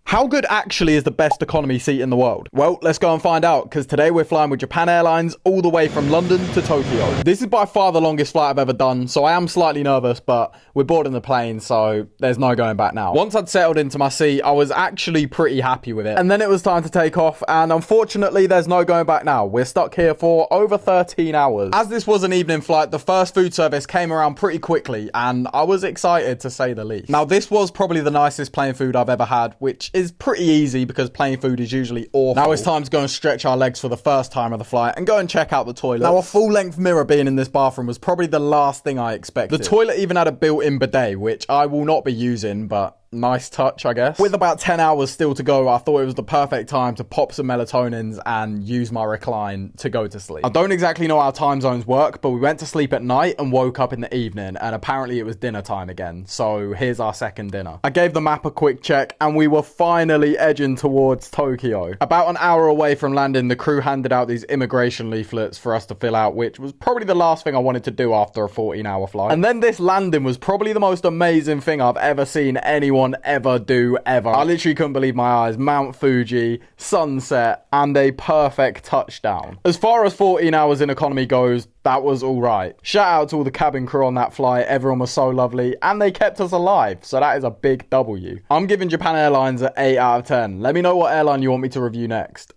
How good actually is the best economy seat in the world? Well, let's go and find out, because today we're flying with Japan Airlines all the way from London to Tokyo. This is by far the longest flight I've ever done, so I am slightly nervous, but we're boarding the plane, so there's no going back now. Once I'd settled into my seat, I was actually pretty happy with it. And then it was time to take off, and unfortunately, there's no going back now. We're stuck here for over 13 hours. As this was an evening flight, the first food service came around pretty quickly, and I was excited to say the least. Now, this was probably the nicest plane food I've ever had, which is pretty easy because plane food is usually awful. Now it's time to go and stretch our legs for the first time of the flight and go and check out the toilet. Now, a full-length mirror being in this bathroom was probably the last thing I expected. The toilet even had a built-in bidet, which I will not be using, but nice touch, I guess. With about 10 hours still to go, I thought it was the perfect time to pop some melatonins and use my recline to go to sleep. I don't exactly know how time zones work, but we went to sleep at night and woke up in the evening, and apparently it was dinner time again. So here's our second dinner. I gave the map a quick check, and we were finally edging towards Tokyo. About an hour away from landing, the crew handed out these immigration leaflets for us to fill out, which was probably the last thing I wanted to do after a 14-hour flight. And then this landing was probably the most amazing thing I've ever seen anyone ever do ever. I literally couldn't believe my eyes. Mount Fuji, sunset, and a perfect touchdown. As far as 14 hours in economy goes, that was all right. Shout out to all the cabin crew on that flight. Everyone was so lovely, and they kept us alive, so that is a big W. I'm giving Japan Airlines an 8 out of 10. Let me know what airline you want me to review next.